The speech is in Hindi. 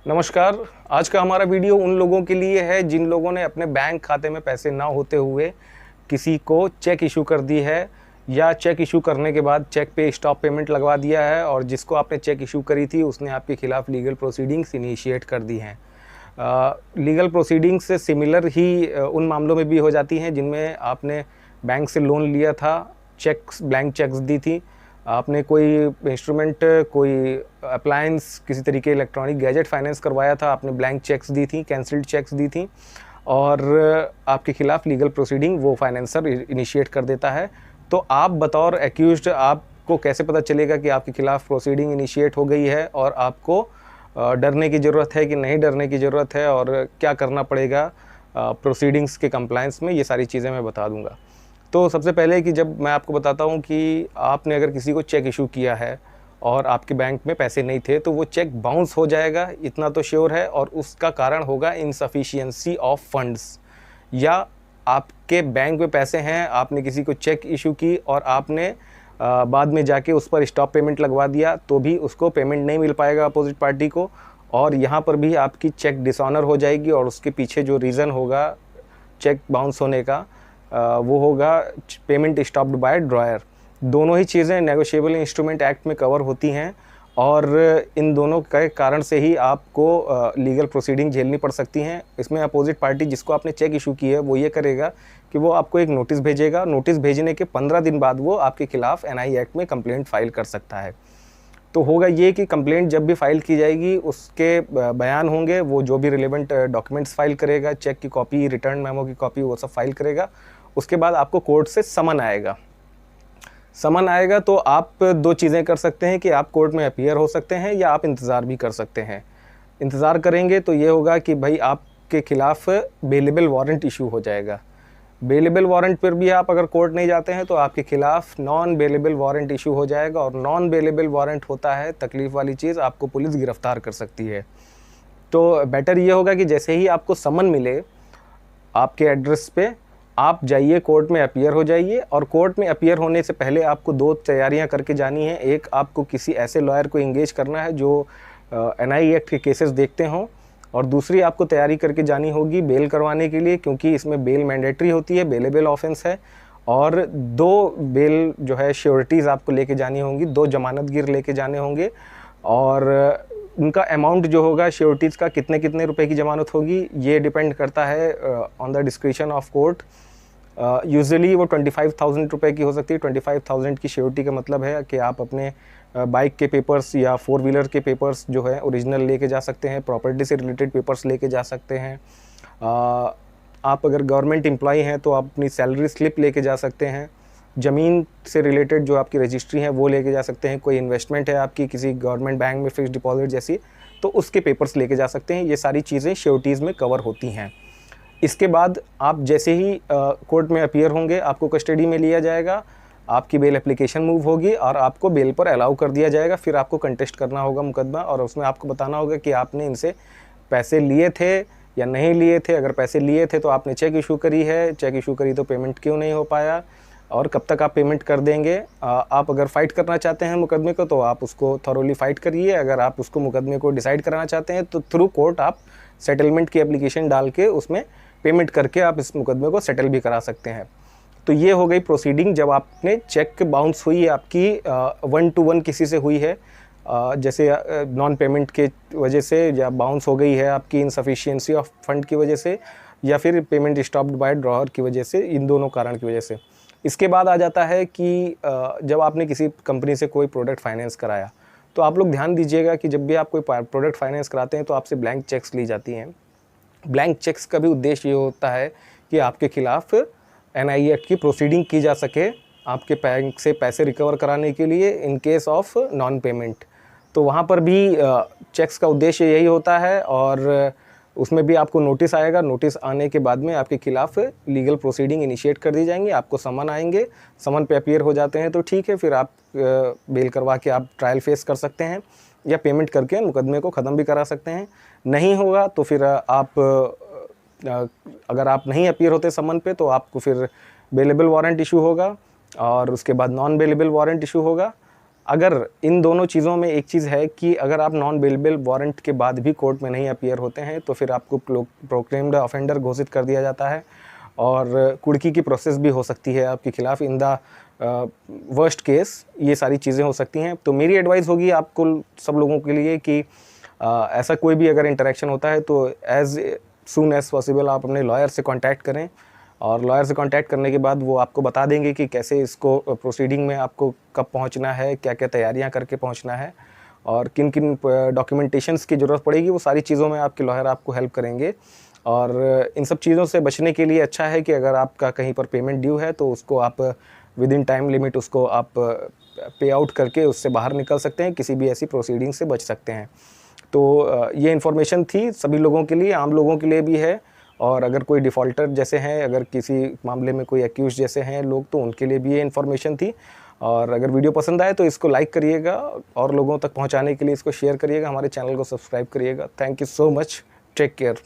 नमस्कार। आज का हमारा वीडियो उन लोगों के लिए है जिन लोगों ने अपने बैंक खाते में पैसे ना होते हुए किसी को चेक इशू कर दी है या चेक इशू करने के बाद चेक पे स्टॉप पेमेंट लगवा दिया है और जिसको आपने चेक इशू करी थी उसने आपके खिलाफ लीगल प्रोसीडिंग्स इनिशिएट कर दी हैं। लीगल प्रोसीडिंग्स से सिमिलर ही उन मामलों में भी हो जाती हैं जिनमें आपने बैंक से लोन लिया था, चेक्स ब्लैंक चेक्स दी थी, आपने कोई इंस्ट्रूमेंट, कोई अप्लायंस, किसी तरीके इलेक्ट्रॉनिक गैजेट फाइनेंस करवाया था, आपने ब्लैंक चेक्स दी थी, कैंसिल्ड चेक्स दी थी और आपके खिलाफ लीगल प्रोसीडिंग वो फाइनेंसर इनिशिएट कर देता है। तो आप बतौर एक्यूज्ड आपको कैसे पता चलेगा कि आपके खिलाफ प्रोसीडिंग इनिशिएट हो गई है और आपको डरने की ज़रूरत है कि नहीं डरने की ज़रूरत है और क्या करना पड़ेगा प्रोसीडिंग्स के कंप्लायंस में, ये सारी चीज़ें मैं बता दूंगा। तो सबसे पहले कि जब मैं आपको बताता हूँ कि आपने अगर किसी को चेक इशू किया है और आपके बैंक में पैसे नहीं थे तो वो चेक बाउंस हो जाएगा, इतना तो श्योर है, और उसका कारण होगा इनसफिशिएंसी ऑफ फंड्स। या आपके बैंक में पैसे हैं, आपने किसी को चेक इशू की और आपने बाद में जाके उस पर स्टॉप पेमेंट लगवा दिया तो भी उसको पेमेंट नहीं मिल पाएगा अपोजिट पार्टी को, और यहाँ पर भी आपकी चेक डिसऑनर हो जाएगी और उसके पीछे जो रीज़न होगा चेक बाउंस होने का वो होगा पेमेंट स्टॉप्ड बाय ड्रॉयर। दोनों ही चीज़ें नेगोशिएबल इंस्ट्रूमेंट एक्ट में कवर होती हैं और इन दोनों के कारण से ही आपको लीगल प्रोसीडिंग झेलनी पड़ सकती हैं। इसमें अपोजिट पार्टी जिसको आपने चेक इशू की है वो ये करेगा कि वो आपको एक नोटिस भेजेगा। नोटिस भेजने के 15 दिन बाद वो आपके खिलाफ एनआई एक्ट में कंप्लेंट फाइल कर सकता है। तो होगा ये कि कंप्लेंट जब भी फाइल की जाएगी उसके बयान होंगे, वो जो भी रिलेवेंट डॉक्यूमेंट्स फाइल करेगा, चेक की कॉपी, रिटर्न मेमो की कॉपी, वो सब फाइल करेगा। उसके बाद आपको कोर्ट से समन आएगा। समन आएगा तो आप दो चीज़ें कर सकते हैं कि आप कोर्ट में अपीयर हो सकते हैं या आप इंतज़ार भी कर सकते हैं। इंतज़ार करेंगे तो ये होगा कि भाई आपके खिलाफ बेलेबल वारंट इशू हो जाएगा। बेलेबल वारंट पर भी आप अगर कोर्ट नहीं जाते हैं तो आपके खिलाफ नॉन बेलेबल वारंट इशू हो जाएगा, और नॉन बेलेबल वारंट होता है तकलीफ़ वाली चीज़, आपको पुलिस गिरफ्तार कर सकती है। तो बेटर ये होगा कि जैसे ही आपको समन मिले आपके एड्रेस पे, आप जाइए कोर्ट में अपीयर हो जाइए। और कोर्ट में अपीयर होने से पहले आपको दो तैयारियां करके जानी है। एक, आपको किसी ऐसे लॉयर को इंगेज करना है जो एनआई एक्ट के केसेस देखते हों, और दूसरी आपको तैयारी करके जानी होगी बेल करवाने के लिए, क्योंकि इसमें बेल मैंडेटरी होती है, बेलेबल ऑफेंस है। और दो बेल जो है श्योरिटीज़ आपको लेके जानी होंगी, दो जमानतगीर लेके जाने होंगे, और उनका अमाउंट जो होगा श्योरिटीज़ का कितने कितने रुपए की ज़मानत होगी ये डिपेंड करता है on the discretion of court. Usually वो 25,000 रुपये की हो सकती है। 25,000 की श्योरिटी का मतलब है कि आप अपने बाइक के पेपर्स या 4 व्हीलर के पेपर्स जो है ओरिजिनल लेके जा सकते हैं, प्रॉपर्टी से रिलेटेड पेपर्स लेके जा सकते हैं। आप अगर गवर्नमेंट एम्प्लॉई हैं तो आप अपनी सैलरी स्लिप लेके जा सकते हैं। ज़मीन से रिलेटेड जो आपकी रजिस्ट्री है वो लेके जा सकते हैं। कोई इन्वेस्टमेंट है आपकी किसी गवर्नमेंट बैंक में फिक्स्ड डिपॉजिट जैसी, तो उसके पेपर्स लेके जा सकते हैं। ये सारी चीज़ें श्योरिटीज़ में कवर होती हैं। इसके बाद आप जैसे ही कोर्ट में अपीयर होंगे आपको कस्टडी में लिया जाएगा, आपकी बेल एप्लीकेशन मूव होगी और आपको बेल पर अलाउ कर दिया जाएगा। फिर आपको कंटेस्ट करना होगा मुकदमा, और उसमें आपको बताना होगा कि आपने इनसे पैसे लिए थे या नहीं लिए थे। अगर पैसे लिए थे तो आपने चेक इशू करी है, चेक इशू करी तो पेमेंट क्यों नहीं हो पाया और कब तक आप पेमेंट कर देंगे। आप अगर फ़ाइट करना चाहते हैं मुकदमे को तो आप उसको थॉरोली फ़ाइट करिए। अगर आप उसको मुकदमे को डिसाइड कराना चाहते हैं तो थ्रू कोर्ट आप सेटलमेंट की एप्लीकेशन डाल के उसमें पेमेंट करके आप इस मुकदमे को सेटल भी करा सकते हैं। तो ये हो गई प्रोसीडिंग जब आपने चेक बाउंस हुई है आपकी 1 to 1 किसी से हुई है, जैसे नॉन पेमेंट के वजह से, या बाउंस हो गई है आपकी इनसफिशिएंसी ऑफ फंड की वजह से, या फिर पेमेंट स्टॉप्ड बाय ड्रॉअर की वजह से, इन दोनों कारण की वजह से। इसके बाद आ जाता है कि जब आपने किसी कंपनी से कोई प्रोडक्ट फाइनेंस कराया तो आप लोग ध्यान दीजिएगा कि जब भी आप कोई प्रोडक्ट फाइनेंस कराते हैं तो आपसे ब्लैंक चेक्स ली जाती हैं। ब्लैंक चेक्स का भी उद्देश्य ये होता है कि आपके खिलाफ एनआई एक्ट की प्रोसीडिंग की जा सके, आपके बैंक से पैसे रिकवर कराने के लिए in case of non payment. तो वहाँ पर भी चेक्स का उद्देश्य यही होता है, और उसमें भी आपको नोटिस आएगा। नोटिस आने के बाद में आपके खिलाफ लीगल प्रोसीडिंग इनिशिएट कर दी जाएंगी, आपको समन आएंगे। समन पे अपीयर हो जाते हैं तो ठीक है, फिर आप बेल करवा के आप ट्रायल फेस कर सकते हैं या पेमेंट करके मुकदमे को ख़त्म भी करा सकते हैं। नहीं होगा तो फिर आप अगर आप नहीं अपीयर होते समन पे तो आपको फिर बेलेबल वारंट इशू होगा और उसके बाद नॉन बेलेबल वारंट इशू होगा। अगर इन दोनों चीज़ों में एक चीज़ है कि अगर आप नॉन बेलेबल वारंट के बाद भी कोर्ट में नहीं अपीयर होते हैं तो फिर आपको प्रोक्लेम्ड ऑफेंडर घोषित कर दिया जाता है और कुड़की की प्रोसेस भी हो सकती है आपके खिलाफ। इन द वर्स्ट केस ये सारी चीज़ें हो सकती हैं। तो मेरी एडवाइस होगी आपको सब लोगों के लिए कि ऐसा कोई भी अगर इंटरेक्शन होता है तो एज सून एज पॉसिबल आप अपने लॉयर से कांटेक्ट करें, और लॉयर से कांटेक्ट करने के बाद वो आपको बता देंगे कि कैसे इसको प्रोसीडिंग में आपको कब पहुंचना है, क्या क्या तैयारियां करके पहुंचना है और किन किन डॉक्यूमेंटेशंस की ज़रूरत पड़ेगी, वो सारी चीज़ों में आपके लॉयर आपको हेल्प करेंगे। और इन सब चीज़ों से बचने के लिए अच्छा है कि अगर आपका कहीं पर पेमेंट ड्यू है तो उसको आप विद इन टाइम लिमिट उसको आप पे आउट करके उससे बाहर निकल सकते हैं, किसी भी ऐसी प्रोसीडिंग से बच सकते हैं। तो ये इन्फॉर्मेशन थी सभी लोगों के लिए, आम लोगों के लिए भी है। और अगर कोई डिफ़ॉल्टर जैसे हैं, अगर किसी मामले में कोई एक्यूज जैसे हैं लोग, तो उनके लिए भी ये इन्फॉर्मेशन थी। और अगर वीडियो पसंद आए तो इसको लाइक करिएगा और लोगों तक पहुंचाने के लिए इसको शेयर करिएगा, हमारे चैनल को सब्सक्राइब करिएगा। Thank you so much, take care.